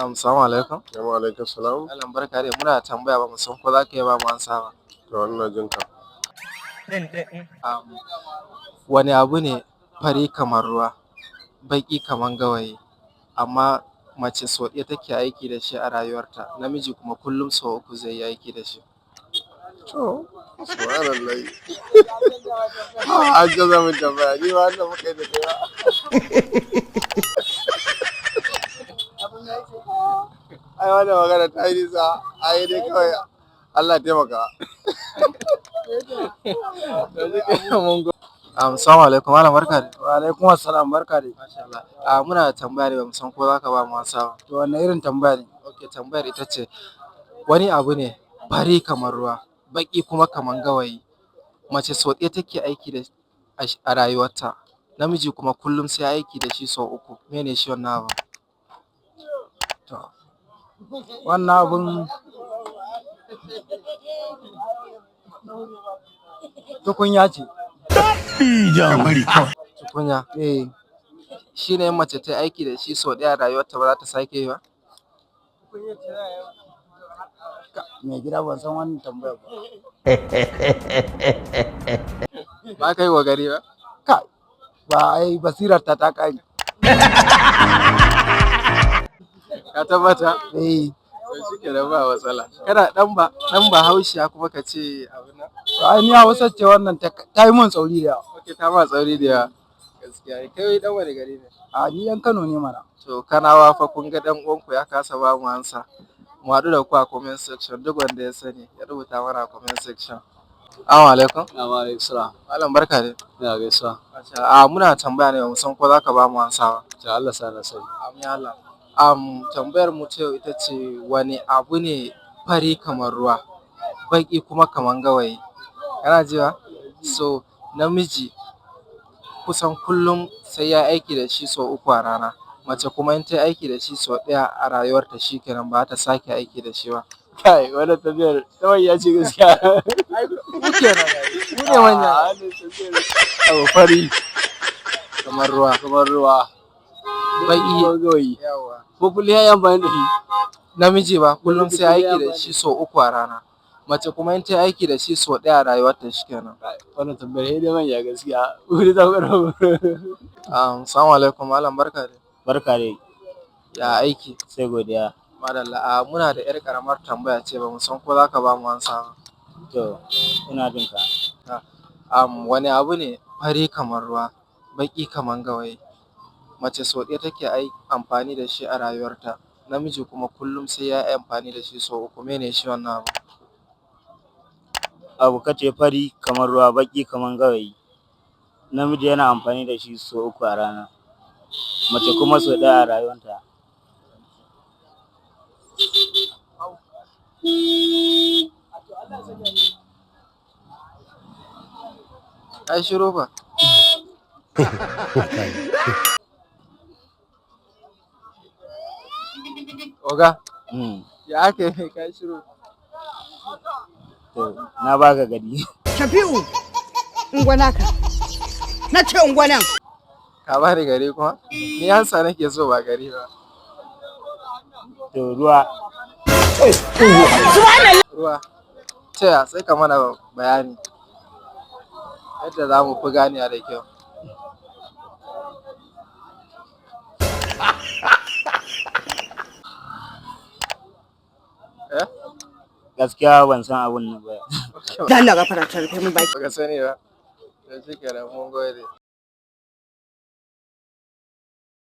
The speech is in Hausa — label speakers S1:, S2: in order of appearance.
S1: Assalamu alaikum.
S2: Wa alaikum salam.
S1: Malam barka dai muna tambaya ba mu san ko za ka iya ba mu ansa ba.
S2: To wannan jin ka.
S1: Wani abu ne fari kamar ruwa, baƙi kamar gawayi, amma mace sau ɗaya take aiki da shi a rayuwarta, namiji kuma kullum sau uku zai yi aiki da shi.
S2: To, subhanallahi. An gaza min tambaya, ni ma wannan muka yi da kai ba. Ai wannan magana ta yi nisa, ai dai kawai Allah ya taimaka.
S1: Assalamu alaikum, malam barka dai.
S3: Wa alaikum assalam, barka dai.
S1: Masha Allah. Muna da tambaya ne ba mu san ko za ka ba mu ansa ba.
S3: To wanne irin tambaya ne?
S1: Ok, tambayar ita ce, wani abu ne fari kamar ruwa, baƙi kuma kamar gawayi, mace sau ɗaya take aiki da a rayuwarta, namiji kuma kullum sai aiki da shi sau uku. Mene shi wannan abu?
S3: To, wannan abun tukunya ce.
S1: Tukunya.
S3: Eh,
S1: Shi ne in mace ta yi aiki da shi sau ɗaya a rayuwarta ba za ta sake yi ba?
S3: mai gida ban san wannan tambayar ba.
S1: Ba ka yi ƙoƙari ba?
S3: Kai, ba ai basirar ta kare.
S1: Ka tabbata?
S3: Eh,
S1: To shi kenan ba matsala. Kana ɗan Bahaushe kuma ka ce abin nan?
S3: to ai ni Hausa ce wannan ta yi mun tsauri da yawa.
S1: Ok, ta ma tsauri da yawa. Gaskiya ne. Kai ɗan wani gari ne?
S3: A ni yan Kano ne mana.
S1: To Kanawa fa kun ga ɗan uwanku ya kasa ba mu ansa. Mu haɗu da ku a comment section, duk wanda ya sani ya rubuta mana a comment section. Assalamu alaikum.
S2: Wa alaikum salam.
S1: Malam barka dai.
S2: Ina gaisuwa.
S1: Muna tambaya ne ba mu san ko za ka ba mu ansa ba.
S2: Ta Allah sa na sani.
S1: Amin ya Allah. Tambayar mu ta yau ita ce, wani abu ne fari kamar ruwa, baƙi kuma kamar gawayi? Kana ji ba? So namiji kusan kullum sai ya aiki da shi sau uku a rana, mace kuma in ta yi aiki da shi sau ɗaya a rayuwarta shi kenan ba ta sake aiki da shi ba.
S2: Kai, wannan tambayar kawai ya ce gaskiya.
S1: Ku kenan ku ne manya.
S2: Wannan tambayar abu fari
S1: Kamar ruwa,
S2: kamar ruwa.
S1: baƙi
S2: Gawayi.
S1: yawa.
S2: Ko kullum ya yi amfani da shi.
S1: Namiji ba kullum sai ya aiki da shi sau uku a rana, mace kuma in ta yi aiki da shi sau ɗaya a rayuwarta shi kenan.
S2: Wannan tambayar ya dai manya gaskiya. Wuri ta ƙarfa.
S1: Assalamu alaikum, malam barka dai.
S3: Barka dai,
S1: Ya aiki?
S3: sai godiya.
S1: Madalla. Muna da 'yar ƙaramar tambaya ce ba mu san ko za ka ba mu ansa ba.
S3: To, ina jin ka.
S1: Wani abu ne fari kamar ruwa, baƙi kamar gawayi, mace sau ɗaya take amfani da shi a rayuwarta, namiji kuma kullum sai ya yi amfani da shi sau uku. Mene shi wannan abu?
S3: Abu kace fari kamar ruwa, baki kamar gawayi. Namiji yana amfani da shi sau uku a rana. Mace kuma sau ɗaya a rayuwarta.
S1: Ai shiru fa. Oga, ya aka yi kai shiru?
S3: To, na baka gari.
S4: Shafi'u, ungwanaka. Na ce ungwanan.
S1: Ka ba ni gari kuma? Ni ansa nake so ba gari ba.
S3: To, ruwa.
S1: Ruwa. Taya sai ka mana bayani yadda za mu fi ganewa da kyau.
S3: Gaskiya ban san abun nan ba.
S4: Dan Allah gafara ta rufe mu baki.
S1: Baka sani ba? To shi kenan mun gode.